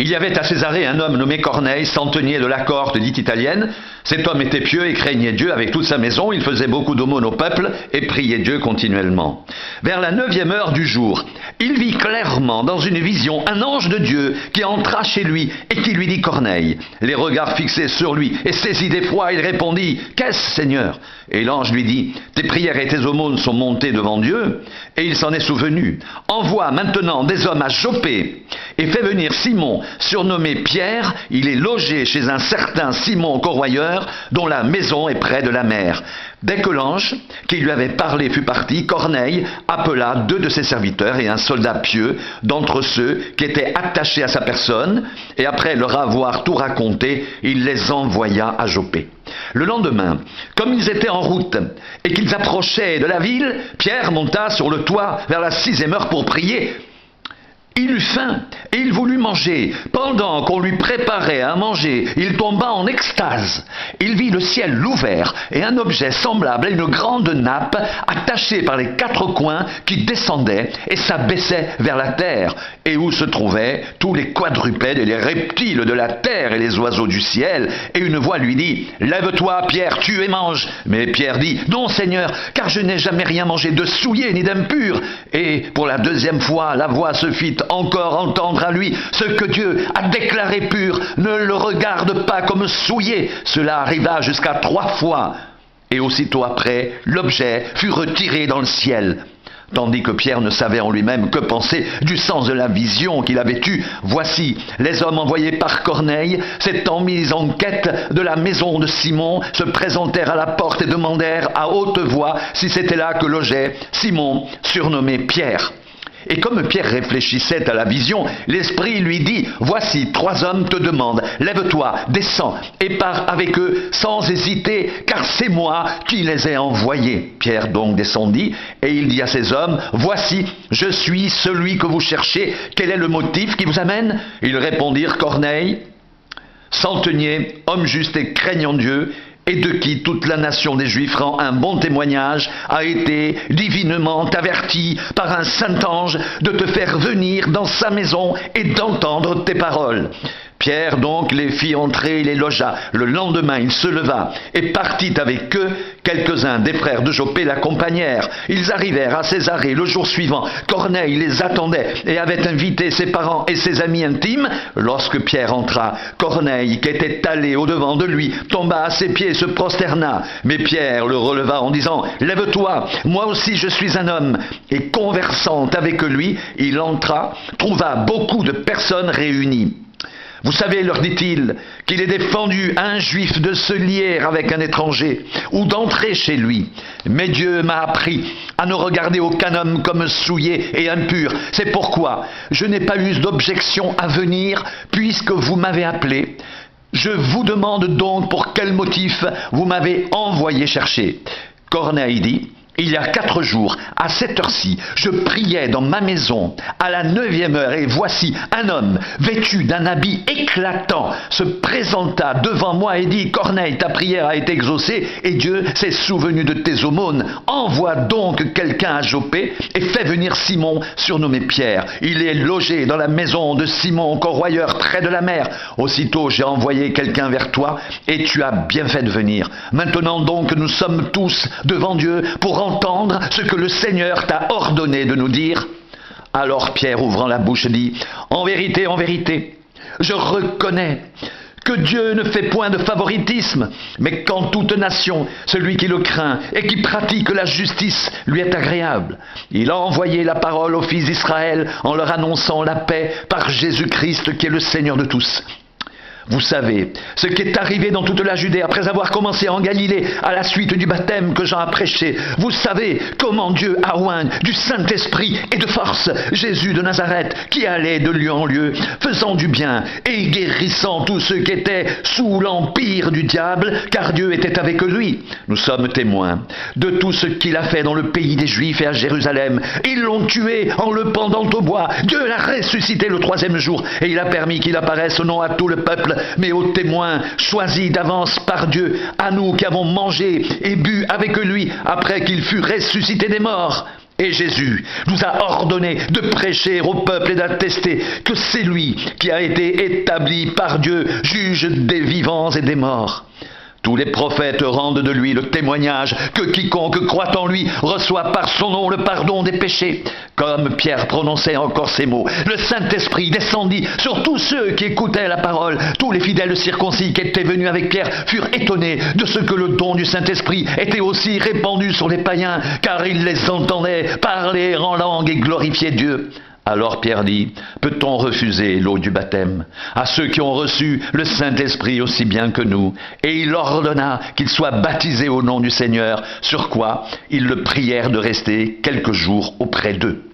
y avait à Césarée un homme nommé Corneille, centenier de la cohorte dite italienne. Cet homme était pieux et craignait Dieu avec toute sa maison. Il faisait beaucoup d'aumônes au peuple et priait Dieu continuellement. Vers la 9e heure du jour, il vit clairement dans une vision un ange de Dieu qui entra chez lui et qui lui dit: Corneille. Les regards fixés sur lui et saisi d'effroi, il répondit: Qu'est-ce, Seigneur? Et l'ange lui dit: Tes prières et tes aumônes sont montées devant Dieu, et il s'en est souvenu. Envoie maintenant des hommes à Joppé et fais venir Simon, surnommé Pierre. Il est logé chez un certain Simon corroyeur, dont la maison est près de la mer. Dès que l'ange qui lui avait parlé fut parti, Corneille appela 2 de ses serviteurs et un soldat pieux d'entre ceux qui étaient attachés à sa personne, et après leur avoir tout raconté, il les envoya à Joppé. Le lendemain, comme ils étaient en route et qu'ils approchaient de la ville, Pierre monta sur le toit vers la 6e heure pour prier. Il eut faim et il voulut manger. Pendant qu'on lui préparait à manger, il tomba en extase. Il vit le ciel ouvert et un objet semblable à une grande nappe attachée par les 4 coins qui descendait et s'abaissait vers la terre, et où se trouvaient tous les quadrupèdes et les reptiles de la terre et les oiseaux du ciel. Et une voix lui dit: Lève-toi, Pierre, tue et mange. Mais Pierre dit: Non, Seigneur, car je n'ai jamais rien mangé de souillé ni d'impur. Et pour la 2e fois, la voix se fit encore entendre à lui: Ce que Dieu a déclaré pur, ne le regarde pas comme souillé. Cela arriva jusqu'à 3 fois. Et aussitôt après, l'objet fut retiré dans le ciel. Tandis que Pierre ne savait en lui-même que penser du sens de la vision qu'il avait eue, voici, les hommes envoyés par Corneille, s'étant mis en quête de la maison de Simon, se présentèrent à la porte et demandèrent à haute voix si c'était là que logeait Simon, surnommé Pierre. Et comme Pierre réfléchissait à la vision, l'Esprit lui dit: Voici, 3 hommes te demandent, lève-toi, descends, et pars avec eux sans hésiter, car c'est moi qui les ai envoyés. Pierre donc descendit, et il dit à ces hommes: Voici, je suis celui que vous cherchez, quel est le motif qui vous amène? Ils répondirent: Corneille, centenier, homme juste et craignant Dieu, et de qui toute la nation des Juifs rend un bon témoignage, a été divinement averti par un saint ange de te faire venir dans sa maison et d'entendre tes paroles. Pierre donc les fit entrer et les logea. Le lendemain, il se leva et partit avec eux. Quelques-uns des frères de Joppé l'accompagnèrent. Ils arrivèrent à Césarée le jour suivant. Corneille les attendait et avait invité ses parents et ses amis intimes. Lorsque Pierre entra, Corneille, qui était allé au-devant de lui, tomba à ses pieds et se prosterna. Mais Pierre le releva en disant: Lève-toi, moi aussi je suis un homme. Et conversant avec lui, il entra, trouva beaucoup de personnes réunies. Vous savez, leur dit-il, qu'il est défendu à un juif de se lier avec un étranger ou d'entrer chez lui. Mais Dieu m'a appris à ne regarder aucun homme comme souillé et impur. C'est pourquoi je n'ai pas eu d'objection à venir, puisque vous m'avez appelé. Je vous demande donc pour quel motif vous m'avez envoyé chercher. Corneille dit: Il y a 4 jours, à cette heure-ci, je priais dans ma maison, à la 9e heure, et voici un homme, vêtu d'un habit éclatant, se présenta devant moi et dit: Corneille, ta prière a été exaucée, et Dieu s'est souvenu de tes aumônes. Envoie donc quelqu'un à Joppé, et fais venir Simon, surnommé Pierre. Il est logé dans la maison de Simon, corroyeur, près de la mer. Aussitôt j'ai envoyé quelqu'un vers toi, et tu as bien fait de venir. Maintenant donc, nous sommes tous devant Dieu pour entendre ce que le Seigneur t'a ordonné de nous dire. Alors Pierre, ouvrant la bouche, dit: En vérité, je reconnais que Dieu ne fait point de favoritisme, mais qu'en toute nation, celui qui le craint et qui pratique la justice lui est agréable. Il a envoyé la parole aux fils d'Israël en leur annonçant la paix par Jésus-Christ qui est le Seigneur de tous. Vous savez ce qui est arrivé dans toute la Judée après avoir commencé en Galilée à la suite du baptême que Jean a prêché. Vous savez comment Dieu a oint du Saint-Esprit et de force Jésus de Nazareth, qui allait de lieu en lieu, faisant du bien et guérissant tous ceux qui étaient sous l'empire du diable, car Dieu était avec lui. Nous sommes témoins de tout ce qu'il a fait dans le pays des Juifs et à Jérusalem. Ils l'ont tué en le pendant au bois. Dieu l'a ressuscité le 3e jour, et il a permis qu'il apparaisse non à tout le peuple, mais aux témoins choisis d'avance par Dieu, à nous qui avons mangé et bu avec lui après qu'il fut ressuscité des morts. Et Jésus nous a ordonné de prêcher au peuple et d'attester que c'est lui qui a été établi par Dieu, juge des vivants et des morts. Tous les prophètes rendent de lui le témoignage que quiconque croit en lui reçoit par son nom le pardon des péchés. Comme Pierre prononçait encore ces mots, le Saint-Esprit descendit sur tous ceux qui écoutaient la parole. Tous les fidèles circoncis qui étaient venus avec Pierre furent étonnés de ce que le don du Saint-Esprit était aussi répandu sur les païens, car ils les entendaient parler en langue et glorifier Dieu. Alors Pierre dit, peut-on refuser l'eau du baptême à ceux qui ont reçu le Saint-Esprit aussi bien que nous? Et il ordonna qu'ils soient baptisés au nom du Seigneur, sur quoi ils le prièrent de rester quelques jours auprès d'eux.